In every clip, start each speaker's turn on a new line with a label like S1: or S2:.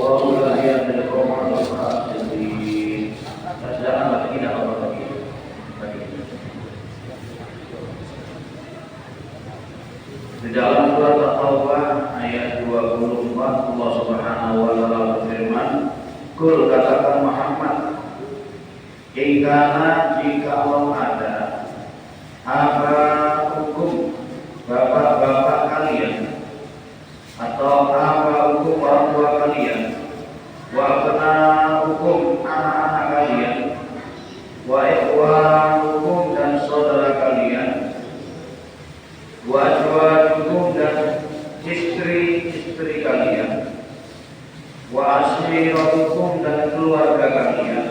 S1: والله لا يهدي القوم الفاسقين. Janganlah tidak Allah bagi. Di dalam surat At-Taubah ayat 24 Allah Subhanahu wa taala berfirman, "Qul katakan Muhammad, jika Allah ada apa hukum bapak-bapak kalian atau apa hukum orang tua kalian, wa kana hukum anak-anak kalian, wa ikhwanukum dan saudara kalian, wa azwajukum dan istri-istri kalian, wa ashiratukum dan keluarga kalian,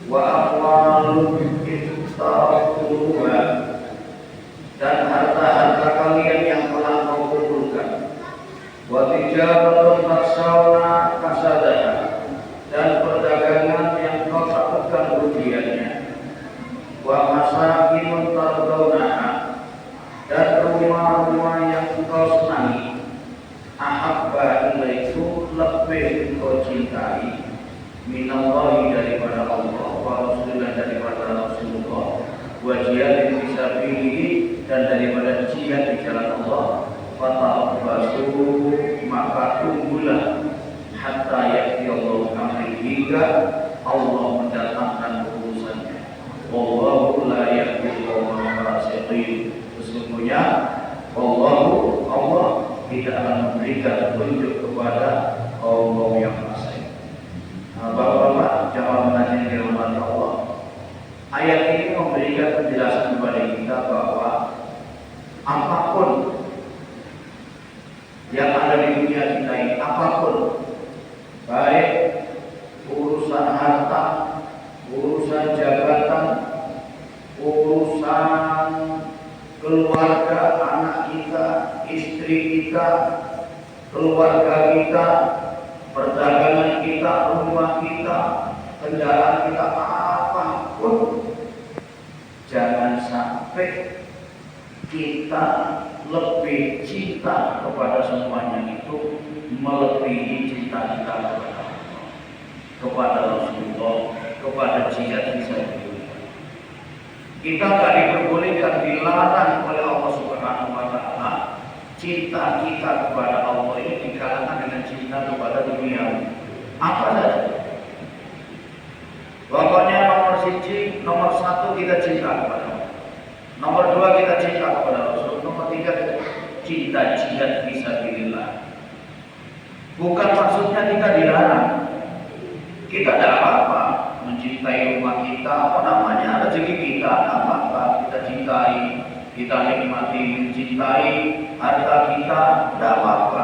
S1: wa amwalun iftaqtuha dan harta-harta kalian yang telah kau kumpulkan, wa tijaratun taksawna kasadaha dan perdagangan yang kau takutkan rugiannya, wa masakinun tardawnaha dan rumah-rumah yang kau senangi, ahabba ilaikum lebih kau cintai, minallahi daripada Allah, wa rasulullah daripada Rasulullah, wa jihadin fisabilihi dan daripada jihad di jalan Allah, fatarabbasu maka tunggulah hatta ya'ti Allah amri hingga Allah mendatangkan urusannya. Wallahu la yahdil qaumal fasiqin. Sesungguhnya Allah tidak akan memberikan petunjuk kepada kaum yang fasik. Bapak-bapak jamaah mengaji dirahmati Allah, ayat ini memberikan penjelasan kepada kita bahwa apapun yang ada di dunia kita ini, apapun, baik urusan harta, urusan jabatan, urusan keluarga, anak kita, istri kita, keluarga kita, perdagangan kita, rumah kita, kendaraan kita, apapun, jangan sampai kita lebih cinta kepada semuanya itu melebihi cinta kita kepada Rasulullah, kepada jihad fisabilillah. Kita tidak diperbolehkan, dilarang oleh Allah Subhanahu wa taala cinta kita kepada Allah ini dikalahkan dengan cinta kepada dunia. Apa saja. Pokoknya nomor satu kita cinta kepada Allah. Nomor dua kita cinta kepada Rasul. Nomor tiga kita cinta jihad fisabilillah. Bukan maksudnya kita dilarang. Kita tidak apa-apa mencintai rumah kita, apa namanya, rezeki kita, apa-apa kita cintai, kita nikmati, mencintai harta kita, tidak apa-apa,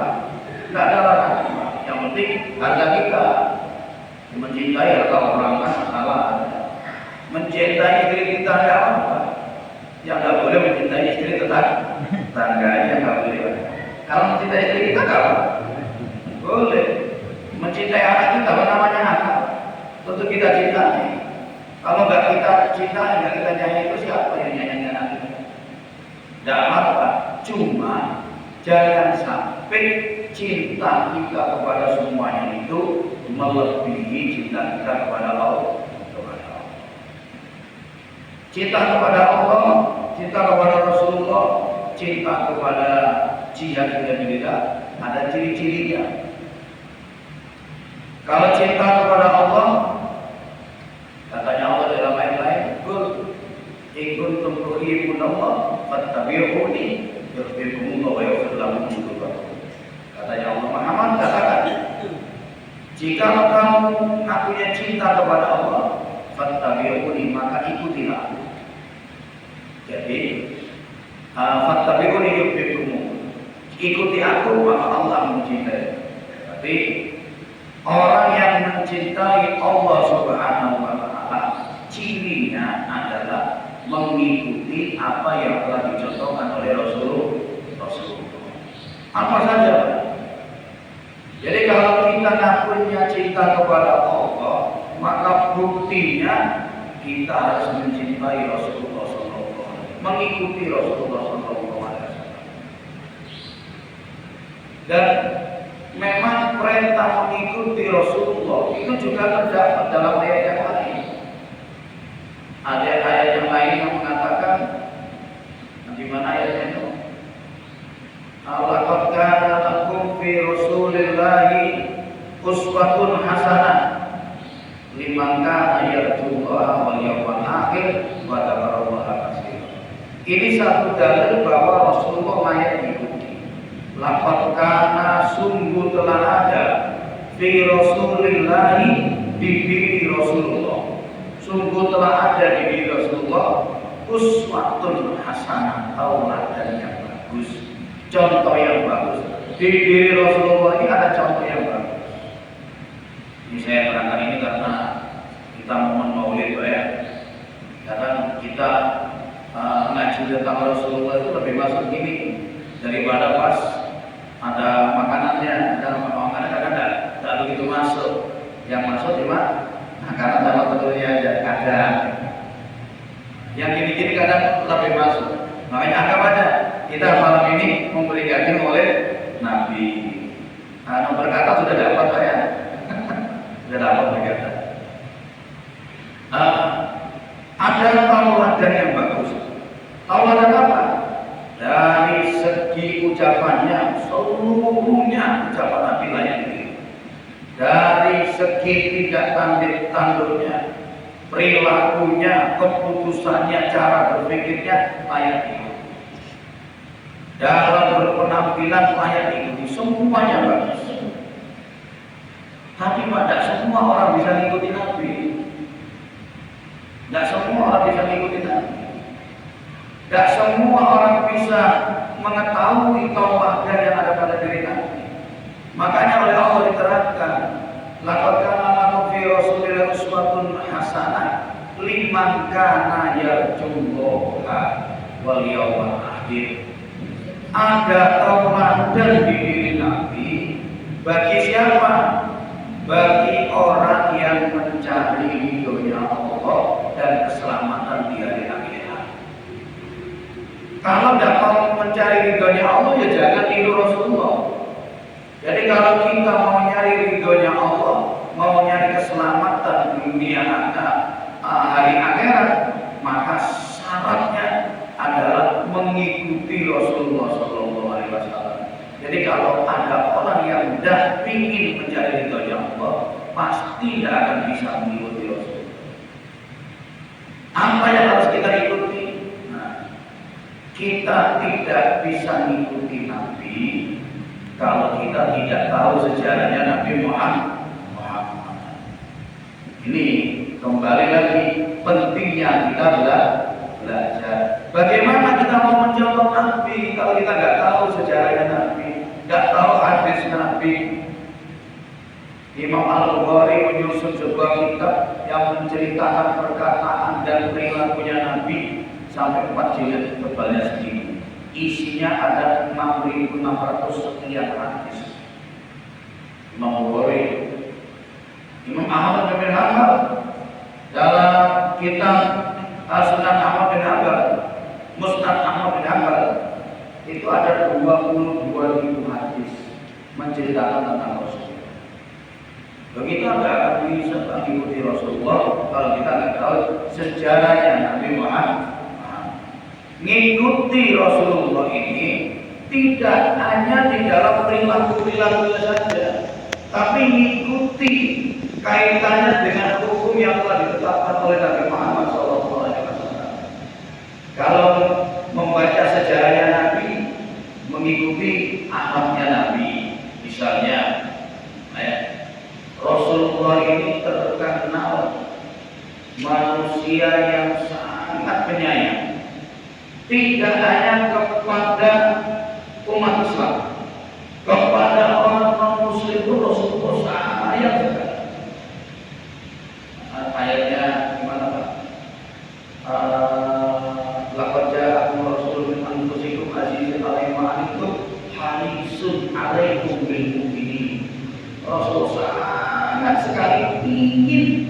S1: tidak ada larangan. Yang penting harta kita. Mencintai harta orang kan masalah. Mencintai istri kita tidak apa-apa. Yang tidak boleh mencintai istri tetangganya, tidak boleh. Kalau mencintai istri kita tidak boleh. Mencintai anak kita, apa namanya anak? Tentu kita cintai. Kalau nggak kita cintai, nggak kita nyanyi, itu siapa yang nyanyi anak kita? Tidak apa-apa. Cuma jangan sampai cinta kita kepada semuanya itu melebihi cinta kita kepada Allah. Cinta kepada Allah, cinta kepada Rasulullah, cinta kepada jihad fisabilillah ada ciri-cirinya. Kalau cinta kepada Allah, katanya Allah dalam ayat lain, "Qul in kuntum tuhibbunallah fattabi'uni yuhibbukumullah wa yaghfir lakum dzunubakum." Katanya Allah, Muhammad katakan, jika kamu punya cinta kepada Allah, fattabi'uni maka ikutilah aku. Jadi fattabi'uni yuhibbukumullah, ikuti aku maka Allah mencintai. Tapi orang yang mencintai Allah Subhanahu wa taala cirinya adalah mengikuti apa yang telah dicontohkan oleh Rasulullah. Apa saja. Jadi kalau kita punya cinta kepada Allah, maka buktinya kita harus mencintai Rasulullah SAW, mengikuti Rasulullah SAW. Dan memang perintah mengikuti Rasulullah itu juga terdapat dalam ayat yang lain. Ada ayat yang lain yang mengatakan, di mana ayatnya itu? Laqad kana lakum fi Rasulillahi uswatun hasanah liman kana yarjullaha wal yawmal akhir wa dzakarallaha katsiran. Ini satu dalil bahwa Rasulullah layak diikuti. Laqad kana, sungguh telah ada fi Rasulillahi, di diri Rasulullah, sungguh telah ada di diri Rasulullah uswatun hasanah, tauladan yang bagus, contoh yang bagus. Di diri Rasulullah ini ada contoh yang bagus. Ini saya terangkan ini karena kita momen Maulid ya. Karena kita ngaji tentang Rasulullah itu lebih masuk gini daripada pas ada makanannya. Ada makanan kadang tidak begitu masuk. Yang masuk cuma karena sama betulnya aja ada. Yang gini-gini kadang lebih masuk. Makanya anggap aja kita malam ini memberi daging oleh Nabi. Nomor kata sudah dapat ya. Sudah dapat berkata. Ada tauladan yang bagus. Tauladan apa? Dari segi ucapannya, seluruhnya ucapan Nabi layak diri. Dari segi tidak tanduk-tanduknya, perilakunya, keputusannya, cara berpikirnya layak diikuti. Dalam berpenampilan layak diikuti, semuanya bagus. Tapi tidak semua orang bisa mengikuti Nabi. Tidak semua orang bisa mengikuti Nabi. Tidak semua orang bisa mengetahui tauladan yang ada pada diri Nabi. Makanya oleh Allah diterangkan, laqad kana lakum fi Rasulillahi uswatun hasanah liman kana yarjullaha wal yawmal akhir. Ada tauladan di diri Nabi bagi siapa? Bagi orang yang mencari ridhonya Allah dan keselamatan di hari akhirat. Kalau tidak mau mencari ridhonya Allah, ya jangan tiru Rasulullah. Jadi kalau kita mau nyari ridhonya Allah, mau nyari keselamatan di dunia hari akhirat, maka syaratnya adalah mengikuti Rasulullah SAW. Jadi kalau ada orang yang tidak ingin mencari ridhonya Allah, pasti tidak akan bisa mengikuti Rasul. Apa yang harus kita ikuti? Nah, kita tidak bisa mengikuti Nabi kalau kita tidak tahu sejarahnya Nabi Muhammad. Ini kembali lagi pentingnya kita belajar. Bagaimana kita mau mencontoh Nabi kalau kita nggak tahu sejarahnya Nabi, nggak tahu hadis Nabi? Imam Al-Bukhari menyusun sebuah kitab yang menceritakan perkataan dan perilakunya Nabi sampai 4 jilid, tebalnya segini. Isinya ada 6.600 sekian hadis. Imam Bukhari. Imam Ahmad bin Hanbal dalam kitab Sunan Ahmad bin Hanbal, Musnad Ahmad bin Hanbal, itu ada 22.000 hadis menceritakan tentang Rasulullah. Begitu nggak akan bisa mengikuti Rasulullah kalau kita nggak tahu sejarahnya Nabi Muhammad. Mengikuti Rasulullah ini tidak hanya di dalam perilaku-perilakunya saja, tapi mengikuti kaitannya dengan hukum yang telah ditetapkan oleh Nabi Muhammad SAW. Kalau membaca sejarahnya Nabi, mengikuti akhlaknya Nabi, misalnya, Rasulullah ini terkenal manusia yang sangat penyayang. Tidak hanya kepada umat Islam, kepada orang non-muslim pun Rasulullah sayang sekali. Ayatnya gimana Pak? Laqad ja'akum rasulun min anfusikum azizun 'alaihi ma 'anittum harisun 'alaikum bil mu'minin. Rasul sangat sekali ingin